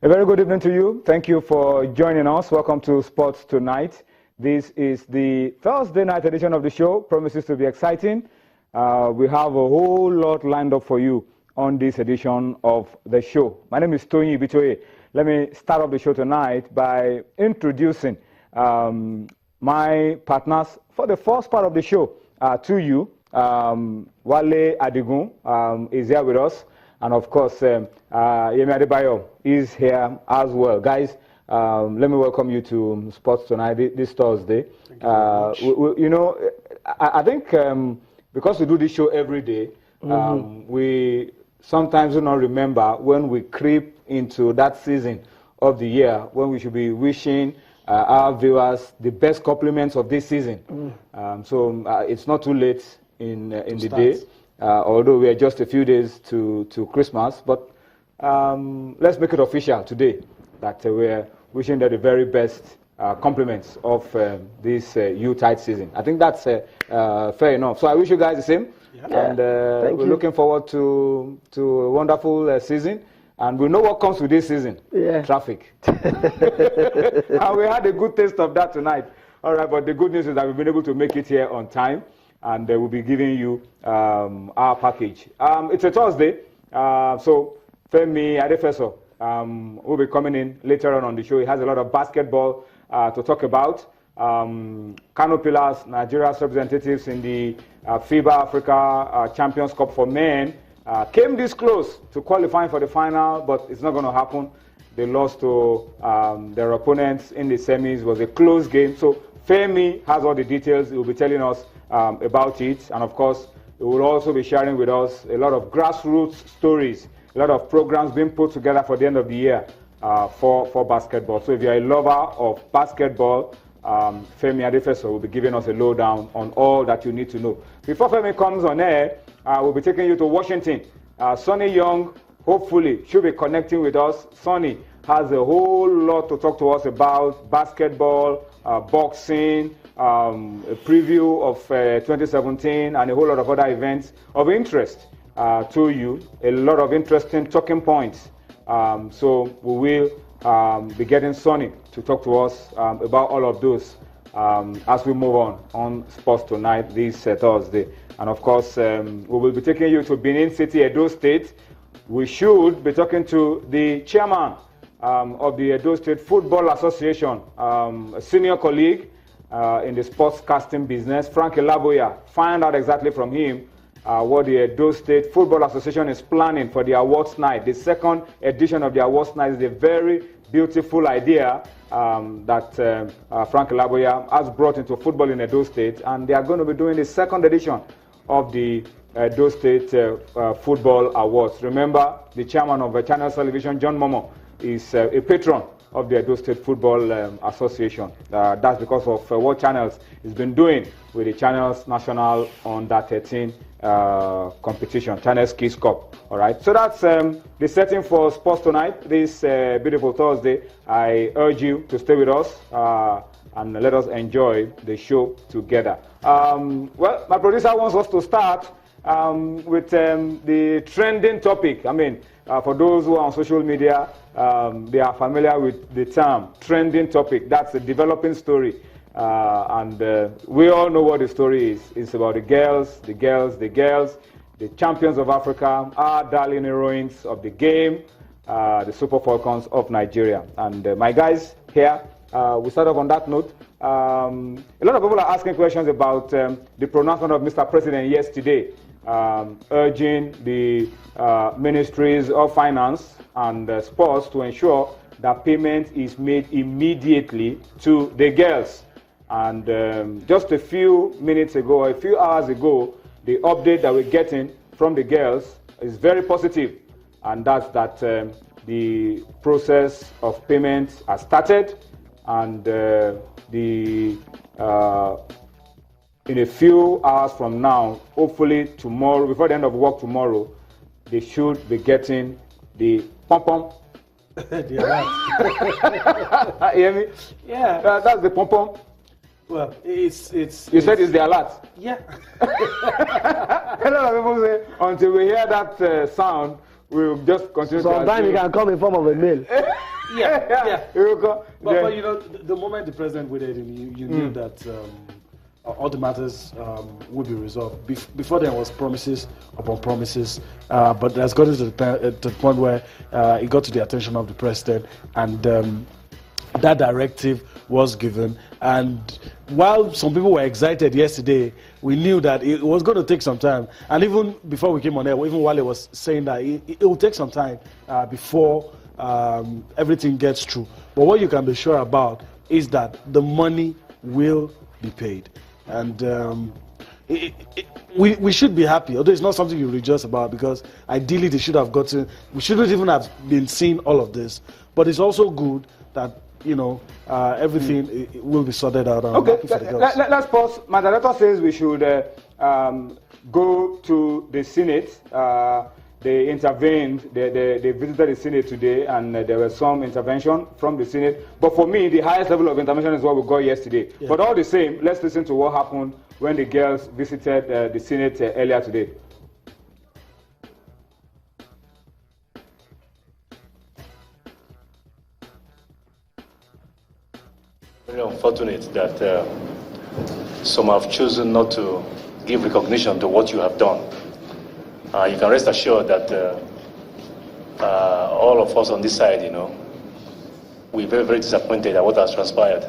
A very good evening to you. Thank you for joining us. Welcome to Sports Tonight. This is the Thursday night edition of the show. Promises to be exciting. We have a whole lot lined up for you on this edition of the show. My name is Tony Bitoye. Let me start off the show tonight by introducing my partners for the first part of the show to you. Wale Adigun is here with us. And of course, Yemi Adebayo is here as well. Guys, let me welcome you to Sports Tonight this Thursday. I think because we do this show every day, we sometimes do not remember when we creep into that season of the year when we should be wishing our viewers the best compliments of this season. So it's not too late in the day. Although we are just a few days to Christmas, but let's make it official today that we're wishing them the very best compliments of this Yuletide season. I think that's fair enough. So I wish you guys the same, and we're looking forward to a wonderful season. And we know what comes with this season: traffic. And we had a good taste of that tonight. All right, but the good news is that we've been able to make it here on time. And we'll be giving you our package. It's a Thursday, so Femi Adefeso will be coming in later on the show. He has a lot of basketball to talk about. Kano Pillars, Nigeria's representatives in the FIBA Africa Champions Cup for men, came this close to qualifying for the final, but it's not going to happen. They lost to their opponents in the semis. It was a close game. So Femi has all the details. He will be telling us about it, and of course he will also be sharing with us a lot of grassroots stories, a lot of programs being put together for the end of the year for basketball. So if you're a lover of basketball, Femi Adefeso will be giving us a lowdown on all that you need to know. Before Femi comes on air, we'll be taking you to Washington. Sonny Young hopefully should be connecting with us. Sonny has a whole lot to talk to us about: basketball, boxing, a preview of 2017, and a whole lot of other events of interest to you. A lot of interesting talking points. So we will be getting Sonny to talk to us about all of those as we move on Sports Tonight this Thursday. And of course, we will be taking you to Benin City, Edo State. We should be talking to the chairman of the Edo State Football Association, a senior colleague in the sportscasting business, Frank Elaboya. Find out exactly from him what the Edo State Football Association is planning for the awards night. The second edition of the awards night is a very beautiful idea that Frank Elaboya has brought into football in Edo State, and they are going to be doing the second edition of the Edo State Football Awards. Remember, the chairman of Channels Television, John Momo, is a patron of the Edo State Football Association. That's because of what Channels has been doing with the Channels National Under 13 competition, Channels Kids Cup. All right, so that's the setting for Sports Tonight this beautiful Thursday. I urge you to stay with us and let us enjoy the show together. Well, my producer wants us to start with the trending topic. I mean, for those who are on social media, they are familiar with the term trending topic. That's a developing story. And we all know what the story is. It's about the girls, the champions of Africa, our darling heroines of the game, the Super Falcons of Nigeria. And my guys here, we start off on that note. A lot of people are asking questions about the pronouncement of Mr. President yesterday, urging the ministries of finance and sports to ensure that payment is made immediately to the girls. And just a few minutes ago, a few hours ago, the update that we're getting from the girls is very positive, and that's that the process of payment has started, and in a few hours from now, hopefully tomorrow, before the end of work tomorrow, they should be getting the pom-pom. The alert. You hear me? Yeah. That's the pom-pom. Well, it's. You said it's the alert. Yeah. A lot of people say, until we hear that sound, we'll just continue. Sometimes it can come in form of a mail. Yeah. But But you know, the moment the president waited in, you knew that all the matters would be resolved. Before there was promises upon promises, but it has gotten to the point where it got to the attention of the president, and that directive was given. And while some people were excited yesterday, we knew that it was going to take some time. And even before we came on air, even Wale was saying that it will take some time before everything gets through. But what you can be sure about is that the money will be paid. And we should be happy, although it's not something you rejoice about, because ideally they should have gotten, we shouldn't even have been seeing all of this. But it's also good that, you know, everything will be sorted out. Okay, let's pause. My director says we should go to the Senate. They intervened, they visited the Senate today, and there was some intervention from the Senate. But for me, the highest level of intervention is what we got yesterday. Yeah. But all the same, let's listen to what happened when the girls visited the Senate earlier today. Very unfortunate that some have chosen not to give recognition to what you have done. You can rest assured that all of us on this side, you know, we're very, very disappointed at what has transpired.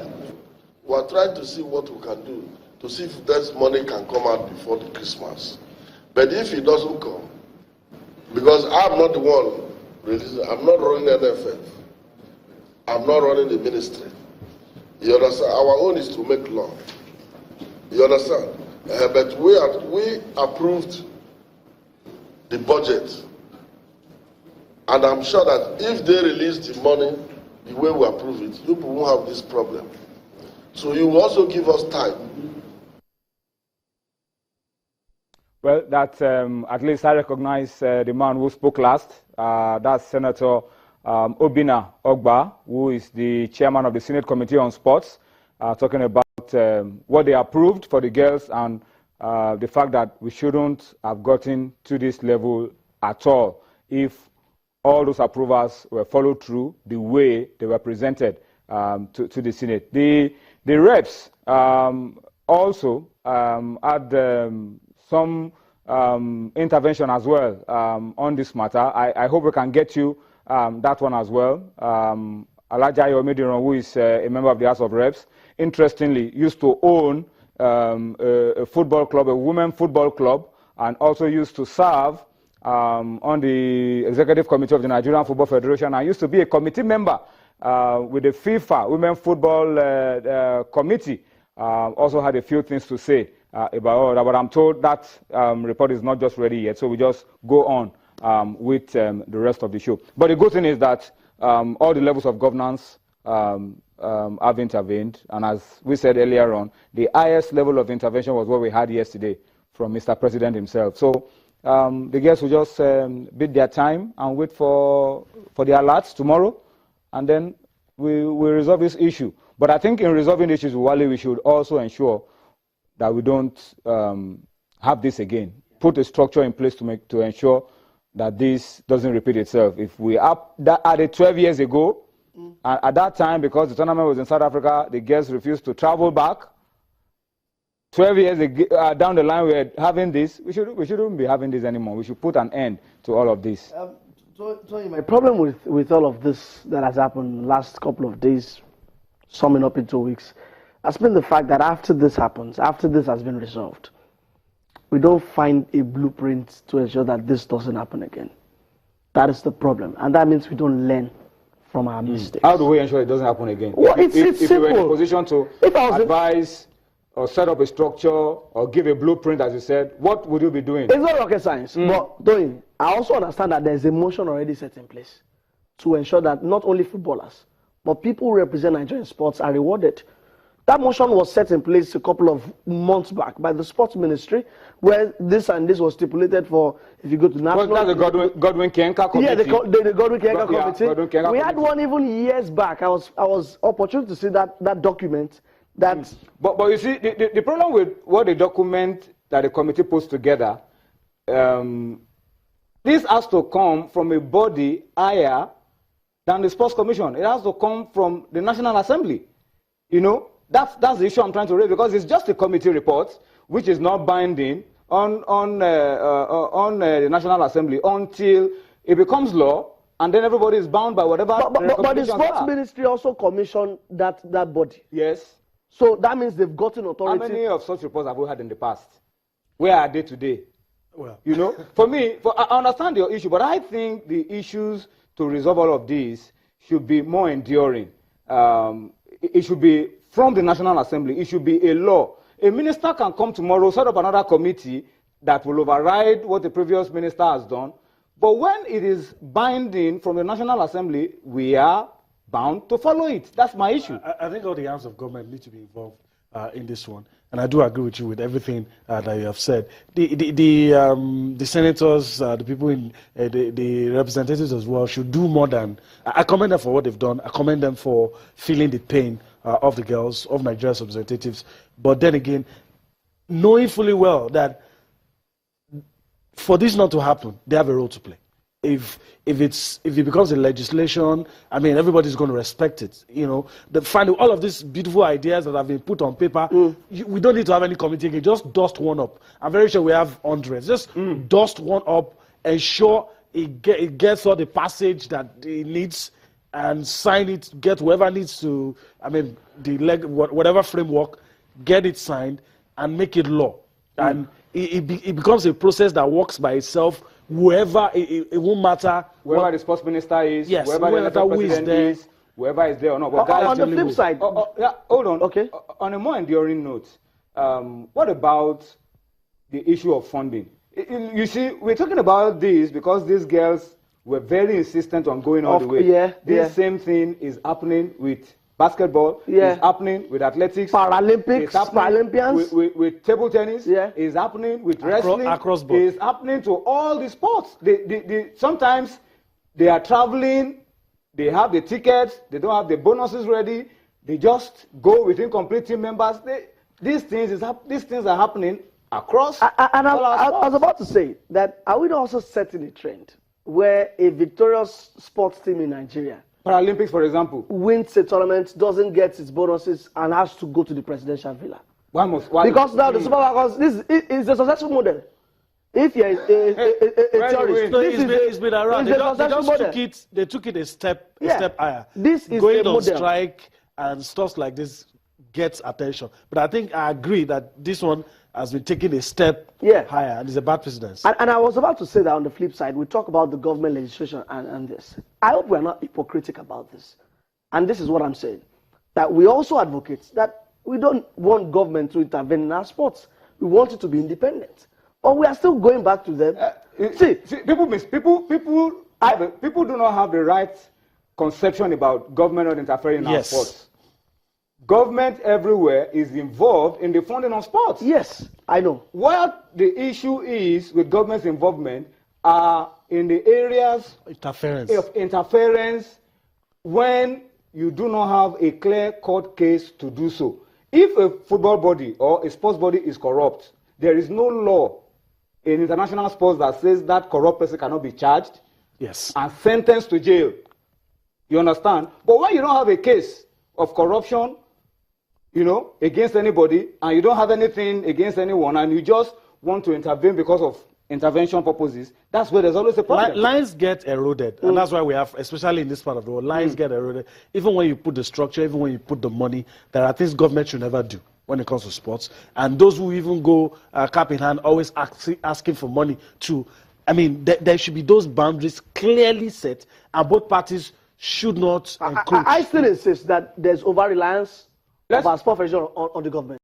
We're trying to see what we can do, to see if this money can come out before the Christmas. But if it doesn't come, because I'm not the one releasing, I'm not running NFF, I'm not running the ministry. You understand? Our own is to make law. You understand? But we approved the budget, and I'm sure that if they release the money the way we approve it, you won't have this problem. So you will also give us time. Well, that at least I recognize the man who spoke last. That's Senator Obinna Ogba, who is the chairman of the Senate Committee on Sports, talking about what they approved for the girls and the fact that we shouldn't have gotten to this level at all if all those approvals were followed through the way they were presented to the Senate. The reps also had some intervention as well on this matter. I hope we can get you that one as well. Alhaji Omediran, who is a member of the House of Reps, interestingly used to own a football club, a women football club, and also used to serve on the executive committee of the Nigerian Football Federation. I used to be a committee member with the FIFA Women Football Committee. Also had a few things to say about all that, but I'm told that report is not just ready yet, so we just go on with the rest of the show. But the good thing is that all the levels of governance have intervened, and as we said earlier on, the highest level of intervention was what we had yesterday from Mr. President himself. So the guests will just bid their time and wait for the alerts tomorrow, and then we resolve this issue. But I think in resolving issues, Wale, we should also ensure that we don't have this again. Put a structure in place to ensure that this doesn't repeat itself. If we added 12 years ago, and at that time, because the tournament was in South Africa, the guests refused to travel back. 12 years down the line, we're having this. We shouldn't be having this anymore. We should put an end to all of this. Tony, my problem with all of this that has happened last couple of days, summing up in 2 weeks, has been the fact that after this happens, after this has been resolved, we don't find a blueprint to ensure that this doesn't happen again. That is the problem. And that means we don't learn from our mistakes. How do we ensure it doesn't happen again? Well, it's if simple. you were in a position to advise or set up a structure or give a blueprint, as you said, what would you be doing? It's not rocket science. But Tony, I also understand that there's a motion already set in place to ensure that not only footballers, but people who represent Nigerian sports are rewarded. That motion was set in place a couple of months back by the sports ministry, where this and this was stipulated for, if you go to national... Well, that's the Godwin Kenka committee. Yeah, the Godwin Kenka committee. Godwin Kenka we had one even years back. I was opportune to see that document. But you see, the problem with what the document that the committee puts together This has to come from a body higher than the Sports Commission. It has to come from the National Assembly. You know, that's the issue I'm trying to raise, because it's just a committee report which is not binding on the National Assembly until it becomes law, and then everybody is bound by whatever. But the Sports Ministry also commissioned that body. Yes. So that means they've gotten authority. How many of such reports have we had in the past? Where are they today? Well, you know, for me, I understand your issue, but I think the issues to resolve all of these should be more enduring. It should be from the National Assembly. It should be a law. A minister can come tomorrow, set up another committee that will override what the previous minister has done. But when it is binding from the National Assembly, we are bound to follow it. That's my issue. I think all the arms of government need to be involved in this one. And I do agree with you with everything that you have said. The senators, the people in the representatives as well should do more than. I commend them for what they've done. I commend them for feeling the pain of the girls, of Nigeria's representatives. But then again, knowing fully well that for this not to happen, they have a role to play. If it becomes a legislation, I mean, everybody's going to respect it. You know, all of these beautiful ideas that have been put on paper, we don't need to have any committee again. Just dust one up. I'm very sure we have hundreds. Just dust one up, ensure it gets all the passage that it needs, and sign it. Get whoever needs to. I mean, whatever framework, get it signed and make it law. And it becomes a process that works by itself. Whoever, it won't matter. Whoever the sports minister is, yes, whoever the president is, whoever is there or not. But on the flip side. Yeah, hold on. Okay. On a more enduring note, what about the issue of funding? You see, we're talking about this because these girls were very insistent on going all the way. This same thing is happening with basketball, is happening with athletics, Paralympics, Paralympians, with table tennis, is happening with wrestling, across board. Is happening to all the sports. Sometimes they are traveling, they have the tickets, they don't have the bonuses ready, they just go with incomplete team members. These things are happening across. And I was about to say that, are we not also setting a trend where a victorious sports team in Nigeria, Paralympics, for example, wins a tournament, doesn't get its bonuses, and has to go to the presidential villa? Why? Because now the Super Falcons, this is a successful model. If you're a tourist, it's been around. They took it a step higher. This is going a on model. Strike and stuff like this gets attention. But I think I agree that this one has been taking a step higher, and it's a bad precedent. And I was about to say that on the flip side, we talk about the government legislation and this. I hope we're not hypocritical about this. And this is what I'm saying. That we also advocate that we don't want government to intervene in our sports. We want it to be independent. Or we are still going back to them. People do not have the right conception about government not interfering in our sports. Government everywhere is involved in the funding of sports. Yes, I know. What the issue is with government's involvement are in the areas of interference when you do not have a clear-cut case to do so. If a football body or a sports body is corrupt, there is no law in international sports that says that corrupt person cannot be charged and sentenced to jail. You understand? But when you don't have a case of corruption, you know, against anybody, and you don't have anything against anyone, and you just want to intervene because of intervention purposes, that's where there's always a problem. Lines get eroded, and that's why we have, especially in this part of the world, lines get eroded. Even when you put the structure, even when you put the money, there are things government should never do when it comes to sports. And those who even go cap in hand, always asking for money too. I mean, there should be those boundaries clearly set, and both parties should not encroach. I still insist that there's over-reliance of our sport federation on the government.